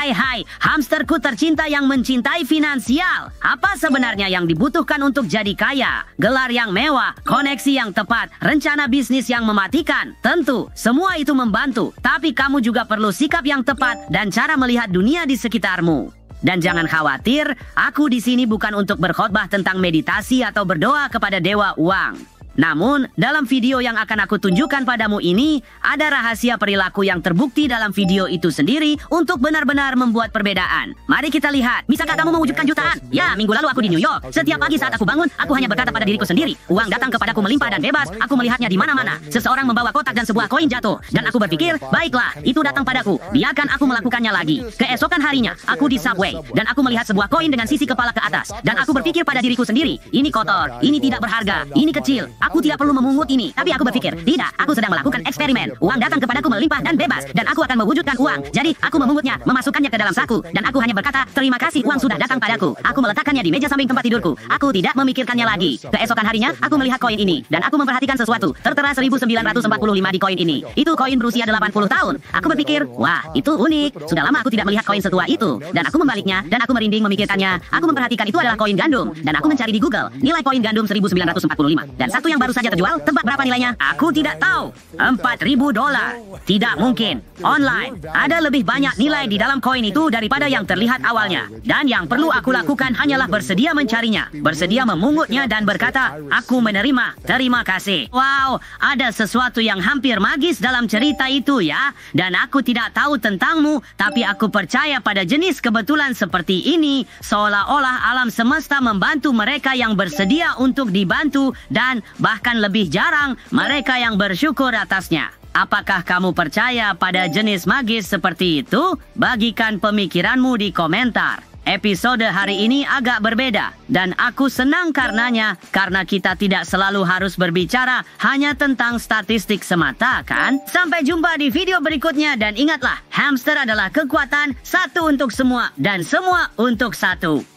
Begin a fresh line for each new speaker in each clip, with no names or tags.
Hai, hamsterku tercinta yang mencintai finansial. Apa sebenarnya yang dibutuhkan untuk jadi kaya? Gelar yang mewah, koneksi yang tepat, rencana bisnis yang mematikan. Tentu, semua itu membantu. Tapi kamu juga perlu sikap yang tepat dan cara melihat dunia di sekitarmu. Dan jangan khawatir, aku di sini bukan untuk berkhotbah tentang meditasi atau berdoa kepada dewa uang. Namun, dalam video yang akan aku tunjukkan padamu ini, ada rahasia perilaku yang terbukti dalam video itu sendiri untuk benar-benar membuat perbedaan. Mari kita lihat, bisakah kamu mewujudkan jutaan? Ya, minggu lalu aku di New York. Setiap pagi saat aku bangun, aku hanya berkata pada diriku sendiri, uang datang kepadaku melimpah dan bebas, aku melihatnya di mana-mana. Seseorang membawa kotak dan sebuah koin jatuh. Dan aku berpikir, baiklah, itu datang padaku. Biarkan aku melakukannya lagi. Keesokan harinya, aku di subway, dan aku melihat sebuah koin dengan sisi kepala ke atas. Dan aku berpikir pada diriku sendiri, ini kotor, ini tidak berharga, ini kecil. Aku tidak perlu memungut ini. Tapi aku berpikir, tidak, aku sedang melakukan eksperimen. Uang datang kepadaku melimpah dan bebas, dan aku akan mewujudkan uang. Jadi, aku memungutnya, memasukkannya ke dalam saku, dan aku hanya berkata, terima kasih, uang sudah datang padaku. Aku meletakkannya di meja samping tempat tidurku. Aku tidak memikirkannya lagi. Keesokan harinya, aku melihat koin ini, dan aku memperhatikan sesuatu. Tertera 1945 di koin ini. Itu koin berusia 80 tahun. Aku berpikir, wah, itu unik. Sudah lama aku tidak melihat koin setua itu. Dan aku membaliknya, dan aku merinding memikirkannya. Aku memperhatikan itu adalah koin gandum, dan aku mencari di Google nilai koin gandum 1945. Dan satu yang baru saja terjual, tebak berapa nilainya? Aku tidak tahu. $4.000. Tidak mungkin. Online. Ada lebih banyak nilai di dalam koin itu daripada yang terlihat awalnya. Dan yang perlu aku lakukan hanyalah bersedia mencarinya, bersedia memungutnya dan berkata, aku menerima. Terima kasih. Wow, ada sesuatu yang hampir magis dalam cerita itu ya. Dan aku tidak tahu tentangmu, tapi aku percaya pada jenis kebetulan seperti ini, seolah-olah alam semesta membantu mereka yang bersedia untuk dibantu dan bahkan lebih jarang mereka yang bersyukur atasnya. Apakah kamu percaya pada jenis magis seperti itu? Bagikan pemikiranmu di komentar. Episode hari ini agak berbeda dan aku senang karenanya, karena kita tidak selalu harus berbicara hanya tentang statistik semata, kan? Sampai jumpa di video berikutnya dan ingatlah, hamster adalah kekuatan, satu untuk semua dan semua untuk satu.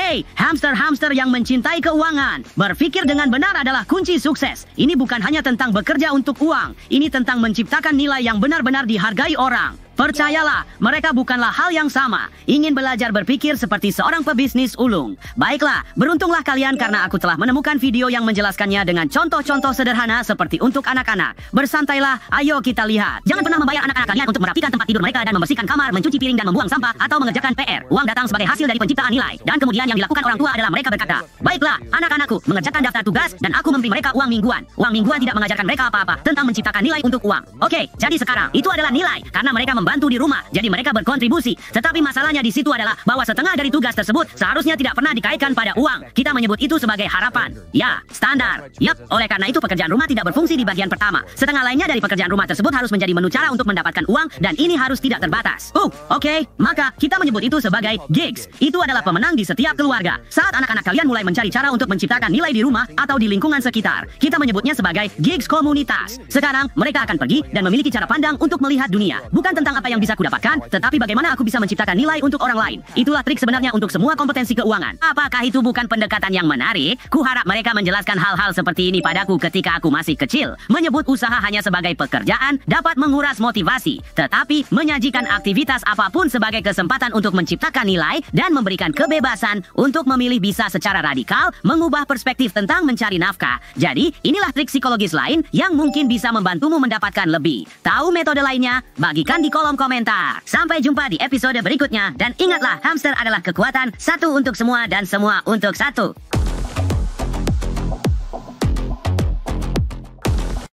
Hey, hamster-hamster yang mencintai keuangan. Berpikir dengan benar adalah kunci sukses. Ini bukan hanya tentang bekerja untuk uang. Ini tentang menciptakan nilai yang benar-benar dihargai orang. Percayalah, mereka bukanlah hal yang sama. Ingin belajar berpikir seperti seorang pebisnis ulung. Baiklah, beruntunglah kalian karena aku telah menemukan video yang menjelaskannya dengan contoh-contoh sederhana seperti untuk anak-anak. Bersantailah, ayo kita lihat. Jangan pernah membayar anak-anak kalian untuk merapikan tempat tidur mereka dan membersihkan kamar, mencuci piring dan membuang sampah, atau mengerjakan PR. Uang datang sebagai hasil dari penciptaan nilai. Dan kemudian yang dilakukan orang tua adalah mereka berkata, baiklah, anak-anakku, mengerjakan daftar tugas dan aku memberi mereka uang mingguan. Uang mingguan tidak mengajarkan mereka apa-apa tentang menciptakan nilai untuk uang. Oke, jadi sekarang, itu adalah nilai karena mereka membantu di rumah, jadi mereka berkontribusi. Tetapi masalahnya di situ adalah bahwa setengah dari tugas tersebut seharusnya tidak pernah dikaitkan pada uang. Kita menyebut itu sebagai harapan. Ya, standar. Yap, oleh karena itu pekerjaan rumah tidak berfungsi di bagian pertama. Setengah lainnya dari pekerjaan rumah tersebut harus menjadi menu cara untuk mendapatkan uang, dan ini harus tidak terbatas. Oke, maka kita menyebut itu sebagai gigs. Itu adalah pemenang di setiap keluarga. Saat anak-anak kalian mulai mencari cara untuk menciptakan nilai di rumah atau di lingkungan sekitar, kita menyebutnya sebagai gigs komunitas. Sekarang mereka akan pergi dan memiliki cara pandang untuk melihat dunia. Bukan tentang apa yang bisa aku dapatkan, tetapi bagaimana aku bisa menciptakan nilai untuk orang lain. Itulah trik sebenarnya untuk semua kompetensi keuangan. Apakah itu bukan pendekatan yang menarik? Kuharap mereka menjelaskan hal-hal seperti ini padaku ketika aku masih kecil. Menyebut usaha hanya sebagai pekerjaan dapat menguras motivasi, tetapi menyajikan aktivitas apapun sebagai kesempatan untuk menciptakan nilai dan memberikan kebebasan untuk memilih bisa secara radikal mengubah perspektif tentang mencari nafkah. Jadi, inilah trik psikologis lain yang mungkin bisa membantumu mendapatkan lebih. Tahu metode lainnya? Bagikan di kolom komentar. Sampai jumpa di episode berikutnya, dan ingatlah, hamster adalah kekuatan, satu untuk semua dan semua untuk satu.